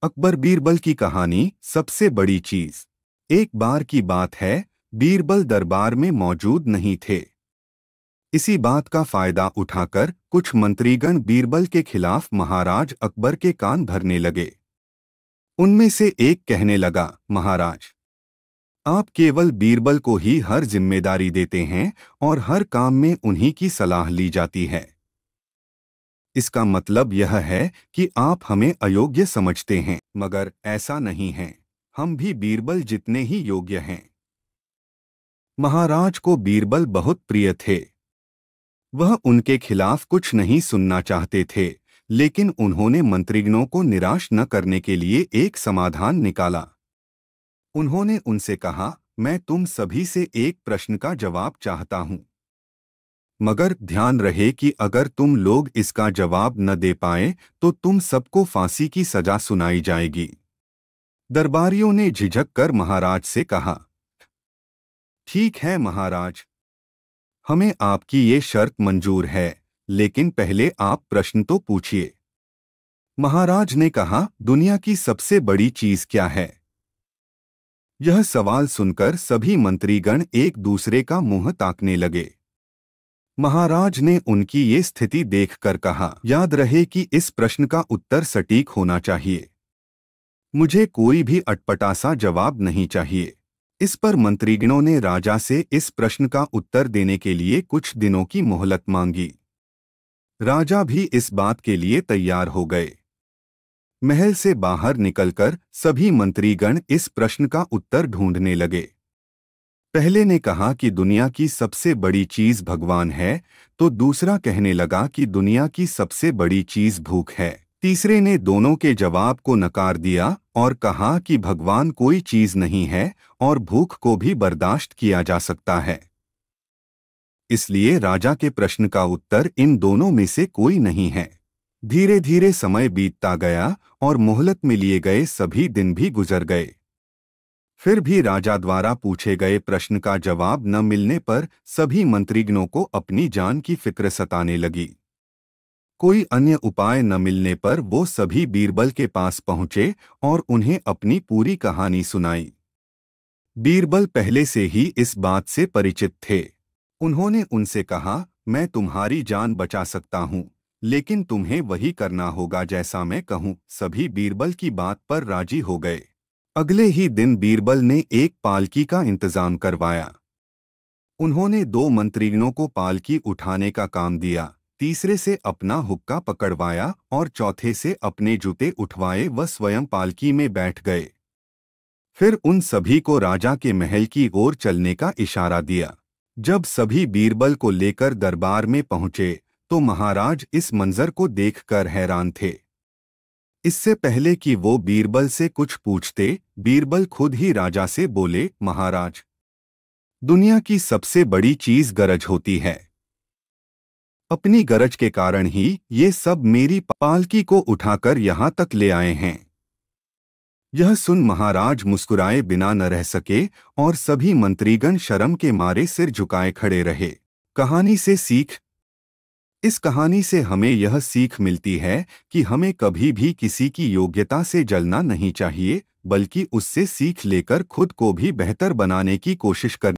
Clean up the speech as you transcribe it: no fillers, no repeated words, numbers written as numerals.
अकबर बीरबल की कहानी सबसे बड़ी चीज। एक बार की बात है, बीरबल दरबार में मौजूद नहीं थे। इसी बात का फायदा उठाकर कुछ मंत्रीगण बीरबल के खिलाफ महाराज अकबर के कान भरने लगे। उनमें से एक कहने लगा, महाराज, आप केवल बीरबल को ही हर जिम्मेदारी देते हैं और हर काम में उन्हीं की सलाह ली जाती है। इसका मतलब यह है कि आप हमें अयोग्य समझते हैं, मगर ऐसा नहीं है। हम भी बीरबल जितने ही योग्य हैं। महाराज को बीरबल बहुत प्रिय थे। वह उनके खिलाफ कुछ नहीं सुनना चाहते थे, लेकिन उन्होंने मंत्रीगणों को निराश न करने के लिए एक समाधान निकाला। उन्होंने उनसे कहा, मैं तुम सभी से एक प्रश्न का जवाब चाहता हूं, मगर ध्यान रहे कि अगर तुम लोग इसका जवाब न दे पाए तो तुम सबको फांसी की सजा सुनाई जाएगी। दरबारियों ने झिझक कर महाराज से कहा, ठीक है महाराज, हमें आपकी ये शर्त मंजूर है, लेकिन पहले आप प्रश्न तो पूछिए। महाराज ने कहा, दुनिया की सबसे बड़ी चीज क्या है? यह सवाल सुनकर सभी मंत्रीगण एक दूसरे का मुंह ताकने लगे। महाराज ने उनकी ये स्थिति देखकर कहा, याद रहे कि इस प्रश्न का उत्तर सटीक होना चाहिए। मुझे कोई भी अटपटा सा जवाब नहीं चाहिए। इस पर मंत्रीगणों ने राजा से इस प्रश्न का उत्तर देने के लिए कुछ दिनों की मोहलत मांगी। राजा भी इस बात के लिए तैयार हो गए। महल से बाहर निकलकर सभी मंत्रीगण इस प्रश्न का उत्तर ढूंढने लगे। पहले ने कहा कि दुनिया की सबसे बड़ी चीज भगवान है, तो दूसरा कहने लगा कि दुनिया की सबसे बड़ी चीज भूख है। तीसरे ने दोनों के जवाब को नकार दिया और कहा कि भगवान कोई चीज नहीं है और भूख को भी बर्दाश्त किया जा सकता है। इसलिए राजा के प्रश्न का उत्तर इन दोनों में से कोई नहीं है। धीरे धीरे समय बीतता गया और मोहलत में लिए गए सभी दिन भी गुजर गए। फिर भी राजा द्वारा पूछे गए प्रश्न का जवाब न मिलने पर सभी मंत्रीगणों को अपनी जान की फिक्र सताने लगी। कोई अन्य उपाय न मिलने पर वो सभी बीरबल के पास पहुंचे और उन्हें अपनी पूरी कहानी सुनाई। बीरबल पहले से ही इस बात से परिचित थे। उन्होंने उनसे कहा, मैं तुम्हारी जान बचा सकता हूं, लेकिन तुम्हें वही करना होगा जैसा मैं कहूं। सभी बीरबल की बात पर राजी हो गए। अगले ही दिन बीरबल ने एक पालकी का इंतजाम करवाया। उन्होंने दो मंत्रीगणों को पालकी उठाने का काम दिया, तीसरे से अपना हुक्का पकड़वाया और चौथे से अपने जूते उठवाए व स्वयं पालकी में बैठ गए। फिर उन सभी को राजा के महल की ओर चलने का इशारा दिया। जब सभी बीरबल को लेकर दरबार में पहुंचे तो महाराज इस मंजर को देखकर हैरान थे। इससे पहले कि वो बीरबल से कुछ पूछते, बीरबल खुद ही राजा से बोले, महाराज, दुनिया की सबसे बड़ी चीज गरज होती है। अपनी गरज के कारण ही ये सब मेरी पालकी को उठाकर यहाँ तक ले आए हैं। यह सुन महाराज मुस्कुराए बिना न रह सके और सभी मंत्रीगण शर्म के मारे सिर झुकाए खड़े रहे। कहानी से सीख। इस कहानी से हमें यह सीख मिलती है कि हमें कभी भी किसी की योग्यता से जलना नहीं चाहिए, बल्कि उससे सीख लेकर खुद को भी बेहतर बनाने की कोशिश करनी